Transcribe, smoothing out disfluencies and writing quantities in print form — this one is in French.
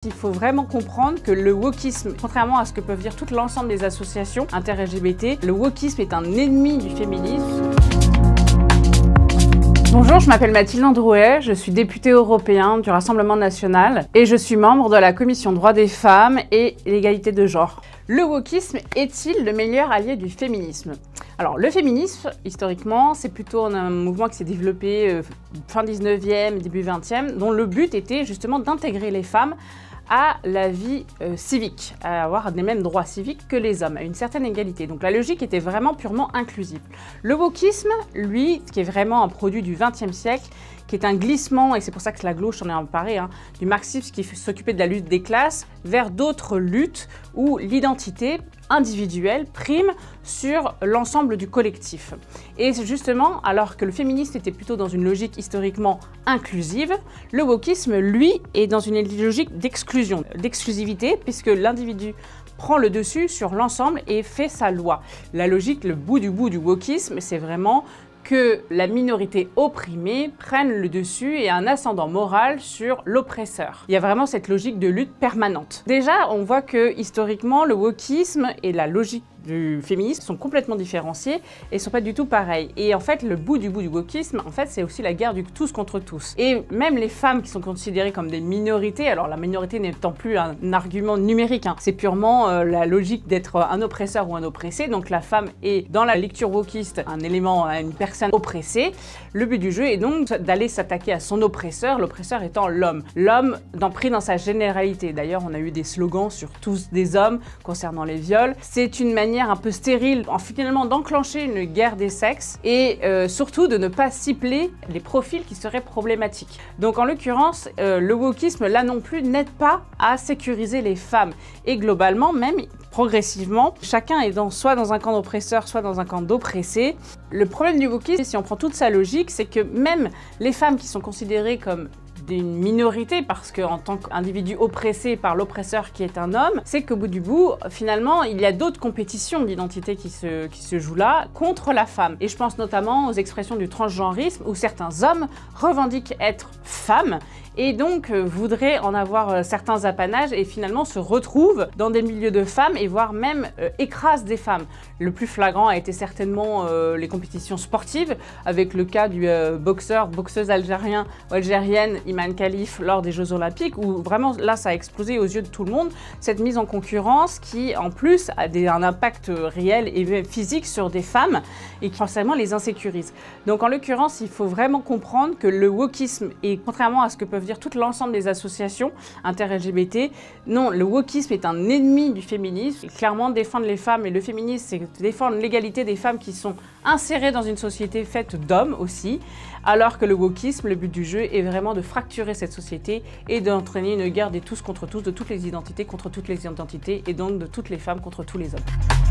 Il faut vraiment comprendre que le wokisme, contrairement à ce que peuvent dire tout l'ensemble des associations inter-LGBT, le wokisme est un ennemi du féminisme. Bonjour, je m'appelle Mathilde Androuet, je suis députée européen du Rassemblement national et je suis membre de la Commission droits des femmes et l'égalité de genre. Le wokisme est-il le meilleur allié du féminisme? Alors, le féminisme, historiquement, c'est plutôt un mouvement qui s'est développé fin 19e, début 20e, dont le but était justement d'intégrer les femmes à la vie civique, à avoir les mêmes droits civiques que les hommes, à une certaine égalité. Donc la logique était vraiment purement inclusive. Le wokisme, lui, qui est vraiment un produit du XXe siècle, qui est un glissement, et c'est pour ça que la gauche en est emparée, du marxisme qui s'occupait de la lutte des classes, vers d'autres luttes où l'identité individuelle prime sur l'ensemble du collectif. Et justement, alors que le féminisme était plutôt dans une logique historiquement inclusive, le wokisme, lui, est dans une logique d'exclusion, d'exclusivité, puisque l'individu prend le dessus sur l'ensemble et fait sa loi. La logique, le bout du wokisme, c'est vraiment que la minorité opprimée prenne le dessus et un ascendant moral sur l'oppresseur. Il y a vraiment cette logique de lutte permanente. Déjà, on voit que historiquement, le wokisme et la logique du féminisme sont complètement différenciés et sont pas du tout pareils. Et en fait, le bout du wokisme, en fait, c'est aussi la guerre du tous contre tous. Et même les femmes qui sont considérées comme des minorités, alors la minorité n'étant plus un argument numérique, c'est purement la logique d'être un oppresseur ou un oppressé. Donc la femme est, dans la lecture wokiste, un élément, une personne oppressée. Le but du jeu est donc d'aller s'attaquer à son oppresseur, l'oppresseur étant l'homme. L'homme pris dans sa généralité. D'ailleurs, on a eu des slogans sur tous des hommes concernant les viols. C'est une manière un peu stérile, finalement d'enclencher une guerre des sexes et surtout de ne pas cibler les profils qui seraient problématiques. Donc en l'occurrence, le wokisme là non plus n'aide pas à sécuriser les femmes et globalement même progressivement, chacun est soit dans un camp d'oppresseur, soit dans un camp d'oppressé. Le problème du wokisme, si on prend toute sa logique, c'est que même les femmes qui sont considérées comme d'une minorité, parce qu'en tant qu'individu oppressé par l'oppresseur qui est un homme, c'est qu'au bout du bout, finalement, il y a d'autres compétitions d'identité qui se jouent là contre la femme. Et je pense notamment aux expressions du transgenrisme, où certains hommes revendiquent être femmes et donc voudraient en avoir certains apanages et finalement se retrouvent dans des milieux de femmes et voire même écrasent des femmes. Le plus flagrant a été certainement les compétitions sportives, avec le cas du boxeuse algérien ou algérienne Iman Khalif lors des Jeux Olympiques, où vraiment là ça a explosé aux yeux de tout le monde, cette mise en concurrence qui en plus a un impact réel et physique sur des femmes et qui forcément les insécurise. Donc en l'occurrence, il faut vraiment comprendre que le wokisme, et contrairement à ce que peuvent dire tout l'ensemble des associations inter-LGBT, non, le wokisme est un ennemi du féminisme. Clairement, défendre les femmes et le féminisme, c'est défendre l'égalité des femmes qui sont insérées dans une société faite d'hommes aussi, alors que le wokisme, le but du jeu est vraiment de fracturer cette société et d'entraîner une guerre des tous contre tous, de toutes les identités contre toutes les identités et donc de toutes les femmes contre tous les hommes.